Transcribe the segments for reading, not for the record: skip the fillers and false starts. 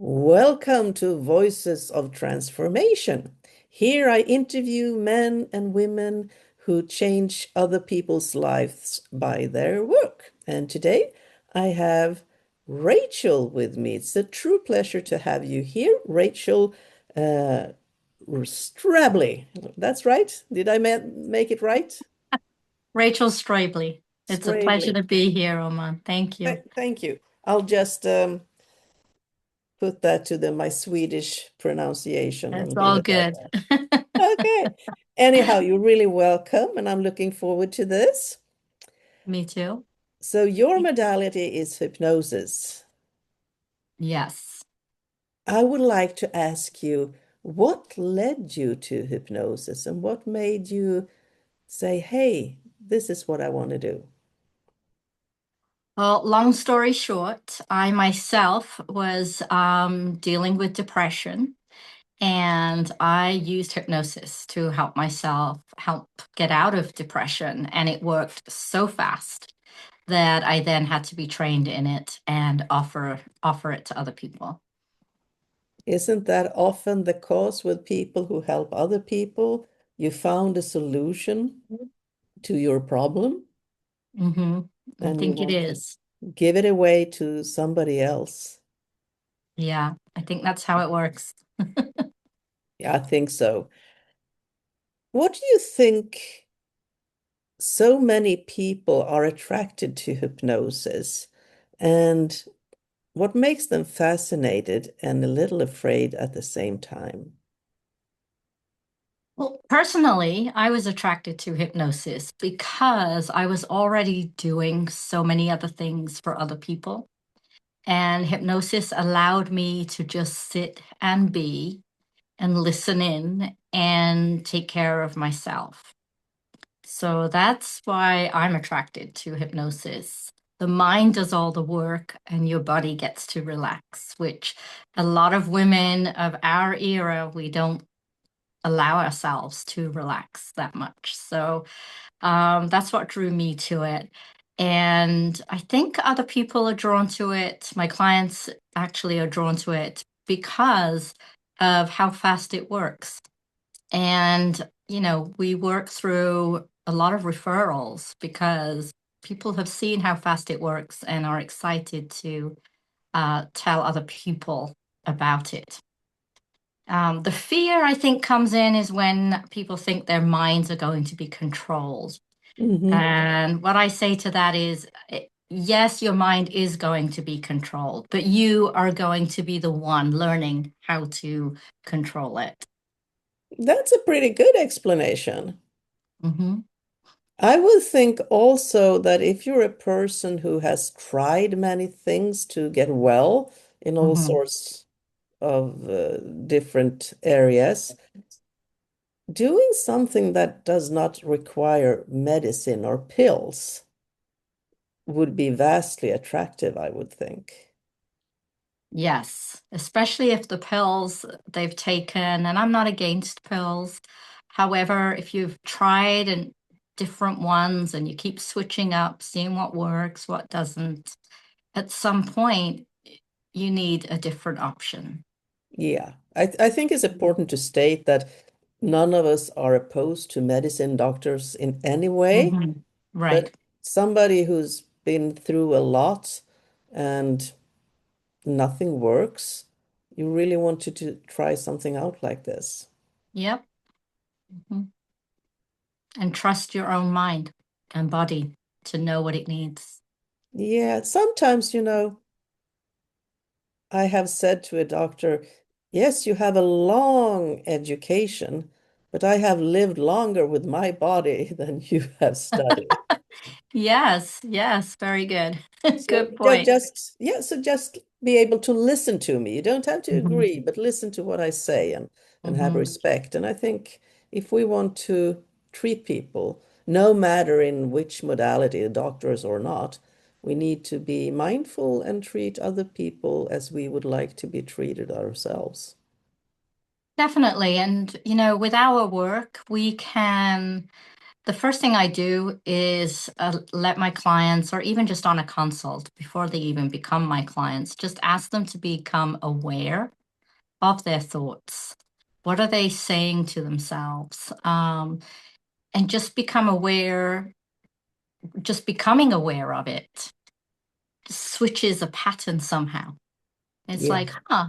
Welcome to Voices of Transformation. Here I interview men and women who change other people's lives by their work. And today I have Rachel with me. It's a true pleasure to have you here, Rachel uh, Strabley. That's right. Did I make it right? Rachel Strabley. It's a pleasure Strabley. to be here, Omon. Thank you. Thank you. I'll just put that to my Swedish pronunciation It's and leave all it at good. that. Okay. Anyhow, you're really welcome, and I'm looking forward to this. Me too. So, your modality is hypnosis. Yes. I would like to ask you what led you to hypnosis and what made you say, hey, this is what I want to do? Well, long story short, I myself was dealing with depression, and I used hypnosis to help myself help get out of depression. And it worked so fast that I then had to be trained in it and offer it to other people. Isn't that often the cause with people who help other people? You found a solution to your problem hmm I and you think it want to is. give it away to somebody else. Yeah, I think that's how it works. Yeah, I think so. What do you think so many people are attracted to hypnosis and what makes them fascinated and a little afraid at the same time? Well, personally, I was attracted to hypnosis because I was already doing so many other things for other people. And hypnosis allowed me to just sit and be and listen in and take care of myself. So that's why I'm attracted to hypnosis. The mind does all the work and your body gets to relax, which a lot of women of our era, we don't allow ourselves to relax that much. So that's what drew me to it. And I think other people are drawn to it. My clients actually are drawn to it because of how fast it works. And, we work through a lot of referrals because people have seen how fast it works and are excited to tell other people about it. The fear, I think, comes in is when people think their minds are going to be controlled. Hmm. And what I say to that is, yes, your mind is going to be controlled, but you are going to be the one learning how to control it. That's a pretty good explanation. hmm I would think also that if you're a person who has tried many things to get well in all hmm sorts of different areas, doing something that does not require medicine or pills would be vastly attractive, I would think. Yes, especially if the pills they've taken, and I'm not against pills. However, if you've tried and different ones and you keep switching up, seeing what works, what doesn't, at some point you need a different option. Yeah, I think it's important to state that none of us are opposed to medicine doctors in any way, Right. but somebody who's been through a lot and nothing works, you really want to try something out like this. Yep. Mhm. And trust your own mind and body to know what it needs. Yeah, sometimes, I have said to a doctor, yes, you have a long education, but I have lived longer with my body than you have studied. Yes, yes, very good. So Good point. just be able to listen to me. You don't have to hmm agree, but listen to what I say and have hmm respect. And I think if we want to treat people, no matter in which modality, doctors or not, we need to be mindful and treat other people as we would like to be treated ourselves. Definitely. And, with our work, we can The first thing I do is let my clients, or even just on a consult, before they even become my clients, just ask them to become aware of their thoughts. What are they saying to themselves? And just become aware, just becoming aware of it switches a pattern somehow. It's Yeah. like, huh.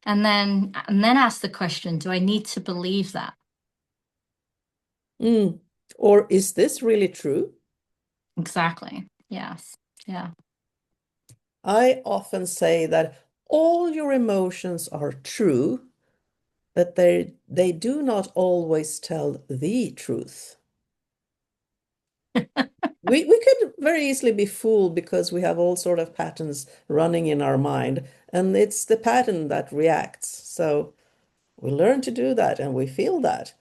And then ask the question, do I need to believe that? Mm. Or is this really true? Exactly. Yes. Yeah. I often say that all your emotions are true, but they do not always tell the truth. We could very easily be fooled because we have all sort of patterns running in our mind, and it's the pattern that reacts. So we learn to do that and we feel that.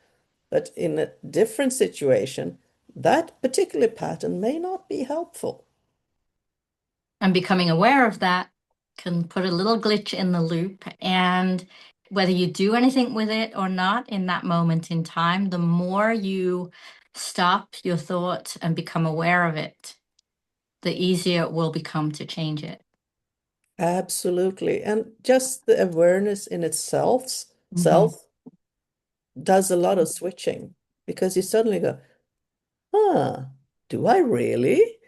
But in a different situation, that particular pattern may not be helpful. And becoming aware of that can put a little glitch in the loop. And whether you do anything with it or not in that moment in time, the more you stop your thought and become aware of it, the easier it will become to change it. Absolutely. And just the awareness in itself Hmm. self does a lot of switching because you suddenly go, huh, do I really?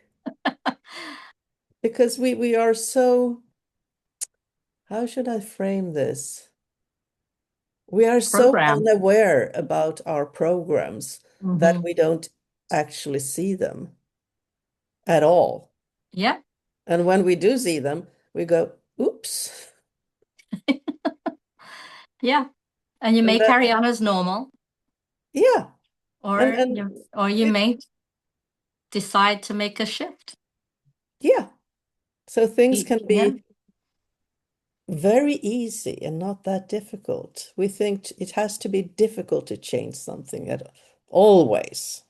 Because we are so, how should I frame this? We are so Program. unaware about our programs that Hmm. we don't actually see them at all. Yeah. And when we do see them, we go, oops. Yeah. And you And may that, carry on as normal, yeah. or And you it, may decide to make a shift. yeah. So things can Yeah. be very easy and not that difficult. We think it has to be difficult to change something at always.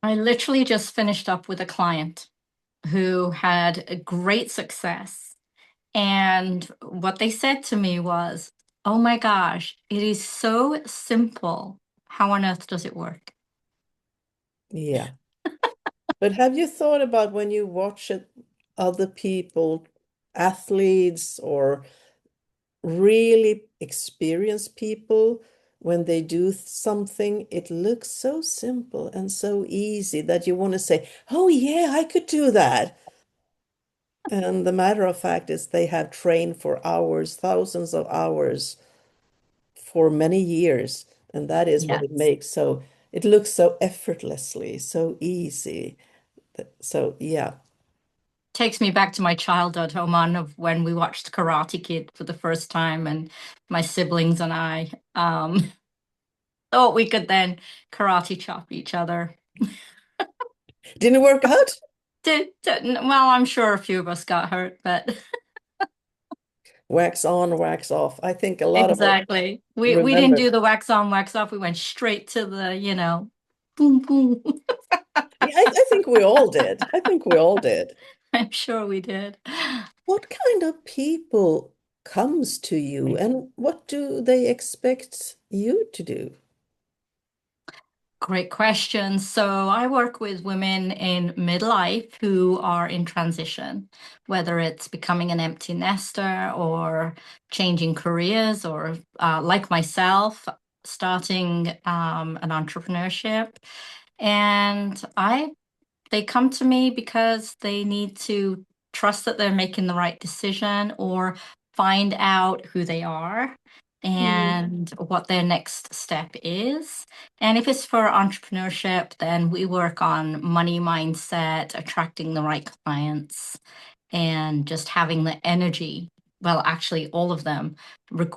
I literally just finished up with a client who had a great success. And what they said to me was, oh my gosh, it is so simple. How on earth does it work? Yeah. But have you thought about when you watch it, other people, athletes or really experienced people, when they do something, it looks so simple and so easy that you want to say, oh, yeah, I could do that. And the matter of fact is, they have trained for hours, thousands of hours for many years. And that is what it Yes. makes so, it looks so effortlessly, so easy. So, yeah. Takes me back to my childhood, Oman, of when we watched Karate Kid for the first time, and my siblings and I thought we could then karate chop each other. Didn't work out? Well, I'm sure a few of us got hurt, but Wax on, wax off. I think a lot of us exactly. We didn't remember. do the wax on, wax off. We went straight to the, boom, boom. Yeah, I think we all did. I think we all did. I'm sure we did. What kind of people comes to you and what do they expect you to do? Great question. So I work with women in midlife who are in transition, whether it's becoming an empty nester or changing careers, or like myself, starting an entrepreneurship. And they come to me because they need to trust that they're making the right decision, or find out who they are Mhm. and what their next step is. And if it's for entrepreneurship, then we work on money mindset, attracting the right clients, and just having the energy. Well, actually, all of them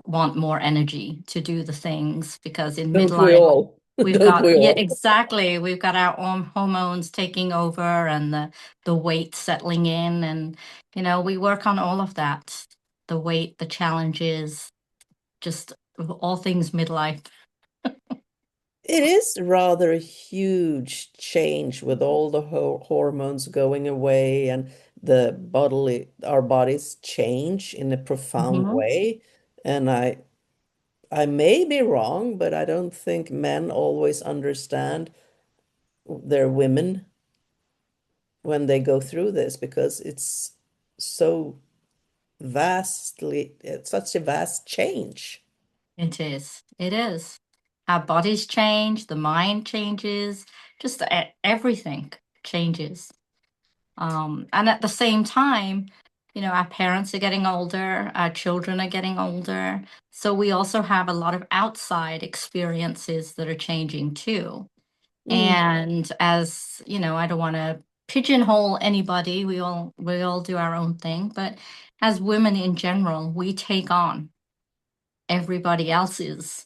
want more energy to do the things, because in Don't we midlife, all? we've Don't got, we yeah, all? exactly. We've got our own hormones taking over, and the weight settling in, and we work on all of that. The weight, the challenges, just all things midlife. It is rather a huge change with all the hormones going away and our bodies change in a profound Hmm. way. And I may be wrong, but I don't think men always understand their women when they go through this because it's so it's such a vast change. It is. It is. Our bodies change, the mind changes, just everything changes. And at the same time, our parents are getting older, our children are getting older. So we also have a lot of outside experiences that are changing too. Mm, And as, I don't want to pigeonhole anybody. We all do our own thing, but as women in general, we take on everybody else's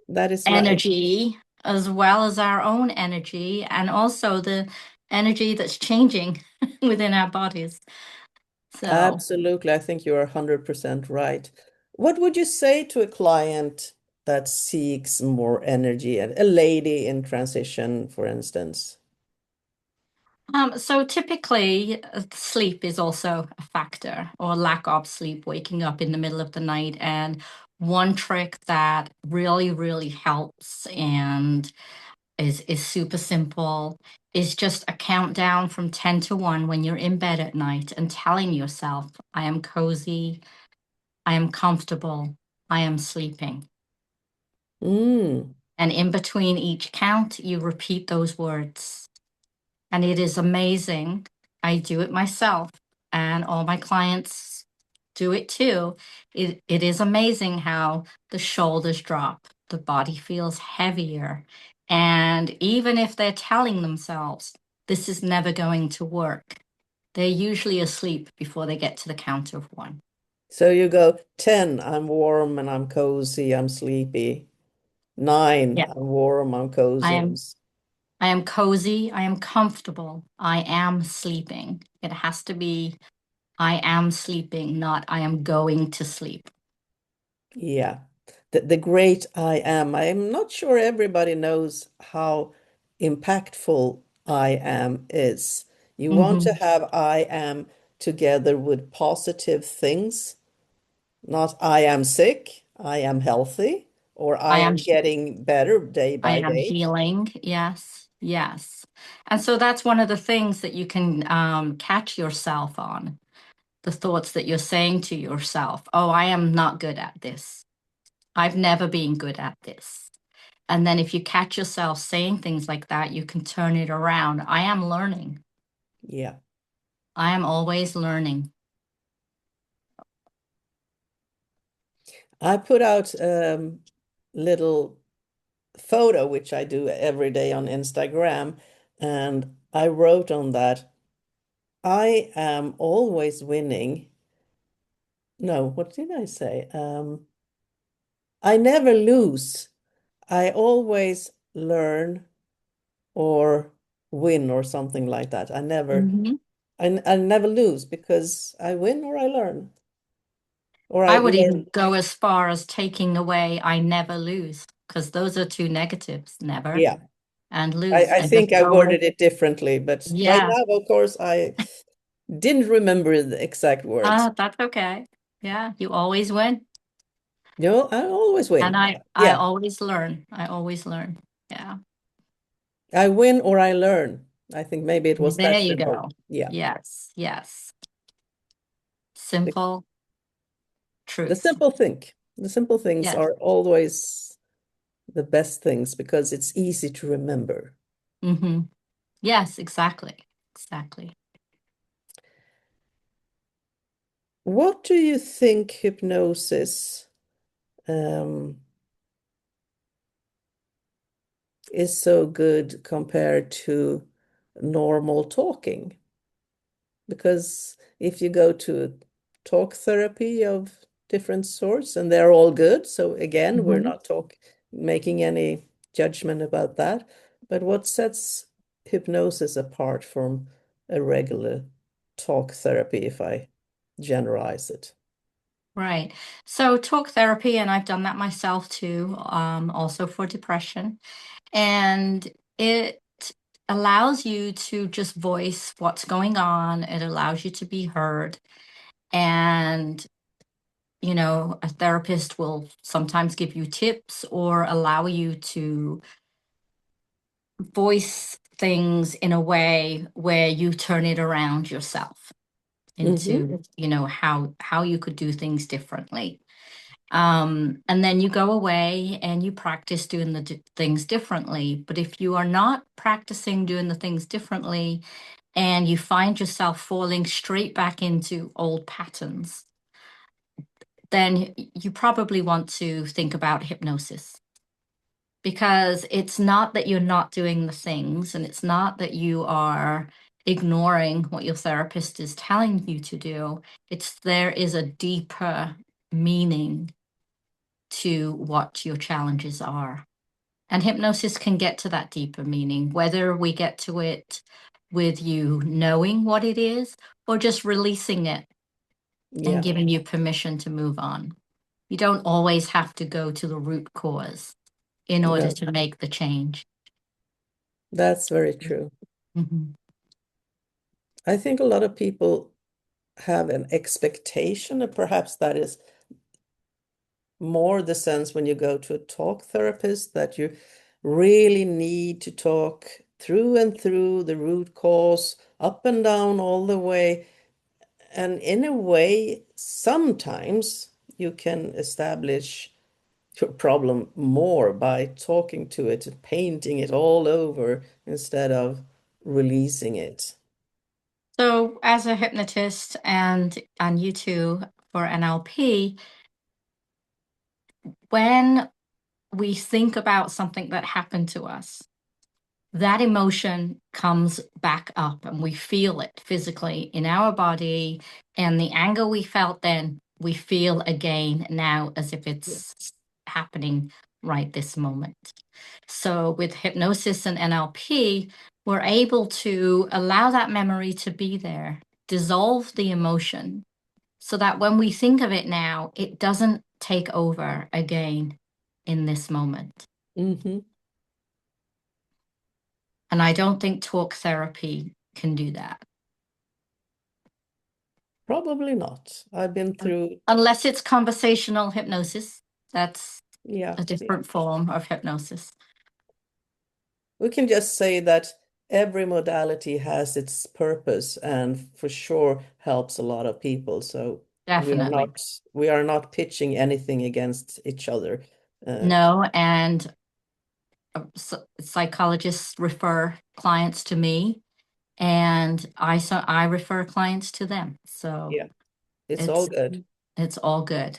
that is right. energy as well as our own energy and also the energy that's changing within our bodies. So, Absolutely. I think you are 100% right. What would you say to a client that seeks more energy, a lady in transition, for instance? so typically sleep is also a factor or lack of sleep, waking up in the middle of the night. And one trick that really, really helps and is super simple is just a countdown from 10 to 1 when you're in bed at night and telling yourself, I am cozy, I am comfortable, I am sleeping. Mm, And in between each count, you repeat those words. And it is amazing. I do it myself, and all my clients do it too. It is amazing how the shoulders drop, the body feels heavier. And even if they're telling themselves, this is never going to work, they're usually asleep before they get to the count of 1. so you go 10, I'm warm and I'm cozy, I'm sleepy. 9, Yeah. I'm warm, I'm I cozy. am I am cozy. I am comfortable. I am sleeping. It has to be I am sleeping, not I am going to sleep. Yeah. The great I am. I'm not sure everybody knows how impactful I am is. You want to Hmm. have I am together with positive things, not I am sick, I am healthy, or I I am am getting better day I by am day. healing. Yes, yes. And so that's one of the things that you can catch yourself on. The thoughts that you're saying to yourself. Oh, I am not good at this. I've never been good at this. And then if you catch yourself saying things like that, you can turn it around. I am learning. Yeah. I am always learning. I put out little photo, which I do every day on Instagram, and I wrote on that, I am always winning. No, what did I say? I never lose. I always learn or win or something like that. Mhm. I never lose because I win or I learn or I I would learn. even go as far as taking away I never lose, because those are two negatives, never Yeah, and lose, I and just think I go, worded it differently, but right yeah. now, of course, I didn't remember the exact words. That's okay. Yeah, you always win. I always And win. I Yeah, always learn. I always learn. Yeah. I win or I learn. I think maybe it was There that you simple. go. Yeah. Yes, yes. The, Simple the truth. simple thing. The simple things Yes. are always the best things because it's easy to remember. Mm-hmm. Yes, exactly. Exactly. What do you think hypnosis um, is so good compared to normal talking? Because if you go to talk therapy of different sorts, and they're all good, so again, we're Mm-hmm. not making any judgment about that. But what sets hypnosis apart from a regular talk therapy, if I generalize it? Right. So talk therapy, and I've done that myself too, also for depression. And it allows you to just voice what's going on. It allows you to be heard. And, a therapist will sometimes give you tips or allow you to voice things in a way where you turn it around yourself Mm-hmm. into, how you could do things differently. And then you go away and you practice doing the things differently. But if you are not practicing doing the things differently and you find yourself falling straight back into old patterns, then you probably want to think about hypnosis, because it's not that you're not doing the things, and it's not that you are ignoring what your therapist is telling you to do. It's there is a deeper meaning to what your challenges are. And hypnosis can get to that deeper meaning, whether we get to it with you knowing what it is or just releasing it and Yeah, giving you permission to move on. You don't always have to go to the root cause in order no, to make the change. that's very true. Mhm. I think a lot of people have an expectation, and perhaps that is more the sense when you go to a talk therapist, that you really need to talk through and through the root cause, up and down all the way. And in a way, sometimes you can establish your problem more by talking to it and painting it all over instead of releasing it. So, as a hypnotist and you too for NLP, when we think about something that happened to us, that emotion comes back up and we feel it physically in our body. And the anger we felt then, we feel again now as if Yeah. it's happening right this moment. So, with hypnosis and NLP, we're able to allow that memory to be there, dissolve the emotion, so that when we think of it now, it doesn't take over again in this moment. Hmm. And I don't think talk therapy can do that. Probably not. I've been through, Unless it's conversational hypnosis, that's yeah, a yeah. different form of hypnosis. We can just say that every modality has its purpose and for sure helps a lot of people. So Definitely. we are not pitching anything against each other. Uh, No, and psychologists refer clients to me, and I refer clients to them. So yeah, it's all it's good it's all good.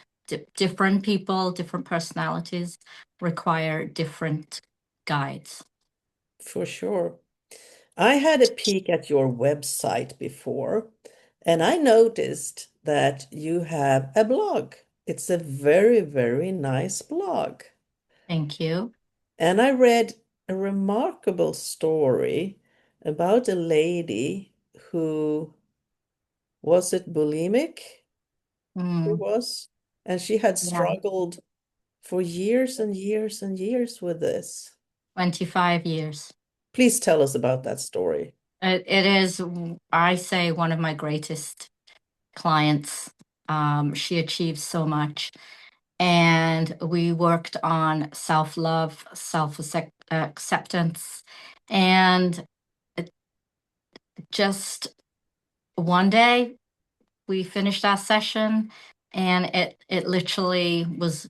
Different people, different personalities require different guides. for sure. I had a peek at your website before, and I noticed that you have a blog. It's a very, very nice blog. Thank you. And I read a remarkable story about a lady who, was it bulimic? She Mm, was. And she had yeah, struggled for years and years and years with this. 25 years. Please tell us about that story. It is, I say, one of my greatest clients. She achieved so much. And we worked on self love, self acceptance. And it just one day we finished our session and it literally was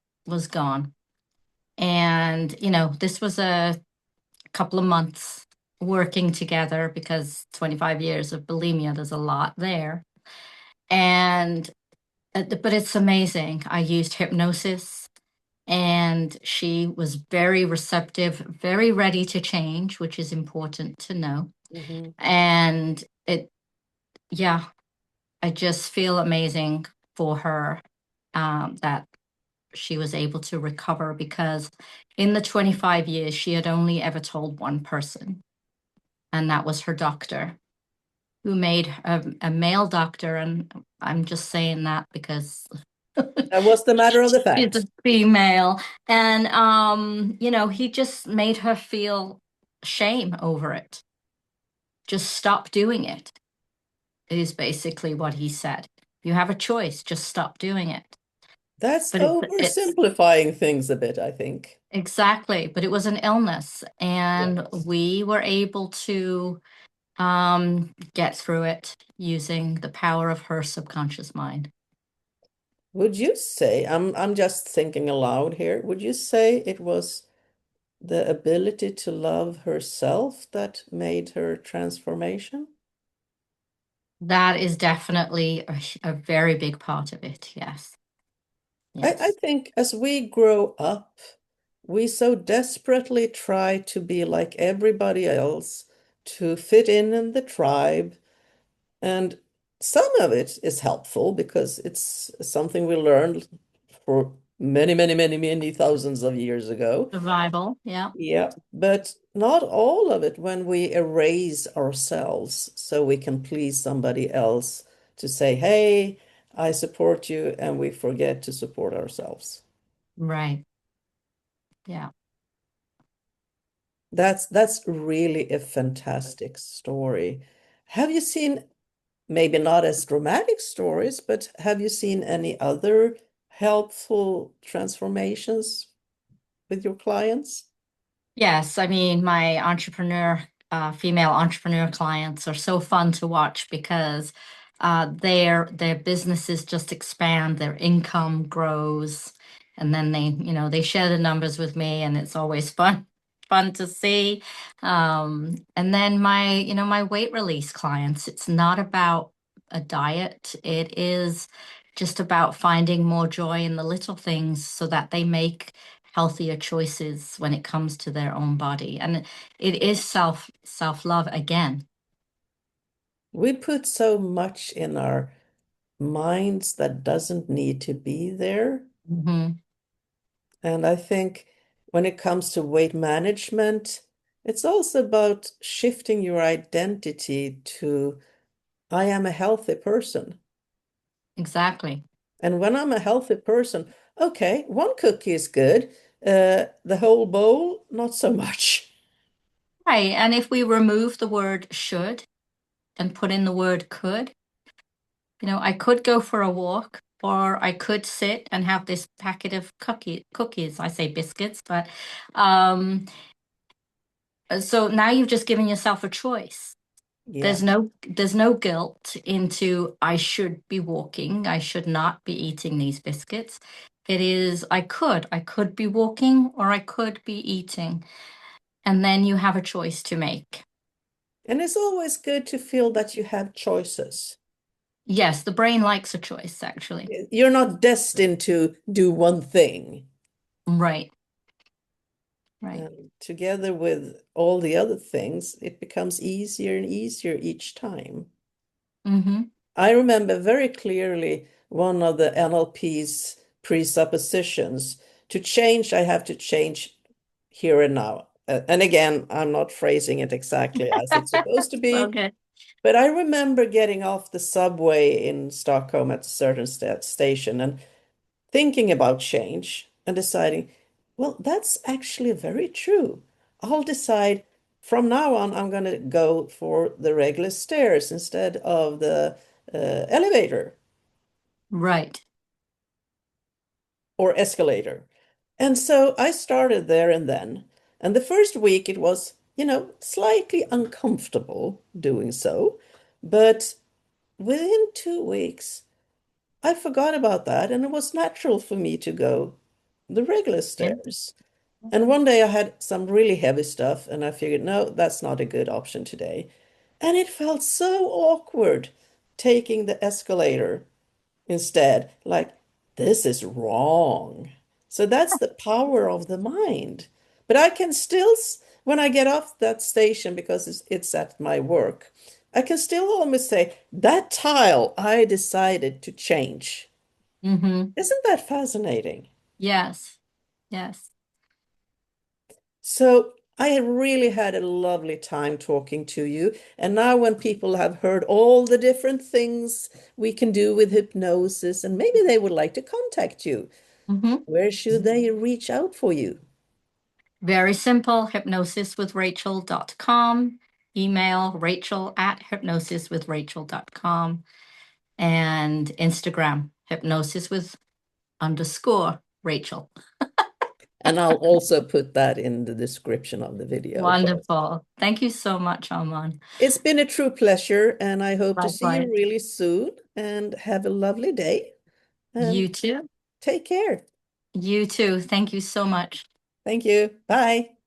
gone. And, this was a couple of months working together, because 25 years of bulimia, there's a lot there. And but it's amazing. I used hypnosis, and she was very receptive, very ready to change, which is important to know. Hmm. And yeah, I just feel amazing for her, that she was able to recover, because in the 25 years, she had only ever told one person, and that was her doctor, who made a male doctor. And I'm just saying that because That was the matter of the she's a fact. female. And, he just made her feel shame over it. Just stop doing it, is basically what he said. You have a choice, just stop doing it. That's But it's oversimplifying things a bit, I think. exactly, but it was an illness, and Yes. we were able to get through it using the power of her subconscious mind. Would you say, I'm just thinking aloud here, would you say it was the ability to love herself that made her transformation? That is definitely a very big part of it. Yes. I Yes. think as we grow up, we so desperately try to be like everybody else, to fit in the tribe. And some of it is helpful because it's something we learned for many, many, many, many thousands of years ago. Survival. Yeah. Yeah, but not all of it when we erase ourselves so we can please somebody else to say, hey, I support you, and we forget to support ourselves. Right. Yeah. That's really a fantastic story. Have you seen, maybe not as dramatic stories, but have you seen any other helpful transformations with your clients? Yes, I mean, my female entrepreneur clients are so fun to watch because their businesses just expand, their income grows, and then they share the numbers with me, and it's always fun to see. And then my weight release clients, it's not about a diet. It is just about finding more joy in the little things so that they make healthier choices when it comes to their own body. And it is self-love again. We put so much in our minds that doesn't need to be there. Hmm. And I think when it comes to weight management, it's also about shifting your identity to I am a healthy person. Exactly. And when I'm a healthy person, okay, one cookie is good. The whole bowl, not so much. Right. And if we remove the word should and put in the word could, I could go for a walk, or I could sit and have this packet of cookies. I say biscuits, but um, so now you've just given yourself a choice. Yeah. There's no guilt into I should be walking, I should not be eating these biscuits. It is I could be walking or I could be eating. And then you have a choice to make. And it's always good to feel that you have choices. Yes, the brain likes a choice, actually. You're not destined to do one thing. Right, right. And together with all the other things, it becomes easier and easier each time. Mm-hmm. I remember very clearly one of the NLP's presuppositions. To change, I have to change here and now. And again, I'm not phrasing it exactly as it's supposed to So be, good. but I remember getting off the subway in Stockholm at a certain station and thinking about change and deciding, well, that's actually very true. I'll decide from now on, I'm going to go for the regular stairs instead of the elevator Right. or escalator. And so I started there and then. And the first week it was, slightly uncomfortable doing so. But within 2 weeks, I forgot about that. And it was natural for me to go the regular Yeah. stairs. And one day I had some really heavy stuff, and I figured, no, that's not a good option today. And it felt so awkward taking the escalator instead. Like, this is wrong. So that's the power of the mind. But I can still, when I get off that station, because it's at my work, I can still almost say, that tile I decided to change. Mm-hmm. Isn't that fascinating? Yes. Yes. So I have really had a lovely time talking to you. And now, when people have heard all the different things we can do with hypnosis, and maybe they would like to contact you, Mm-hmm. where should they reach out for you? Very simple, hypnosiswithrachel.com. Email Rachel@hypnosiswithrachel.com. And Instagram, hypnosis with underscore Rachel. And I'll also put that in the description of the video of course. Wonderful. Thank you so much, Omon. It's been a true pleasure, and I hope to see you Likewise. really soon. And have a lovely day. And You too. take care. You too. Thank you so much. Thank you. Bye.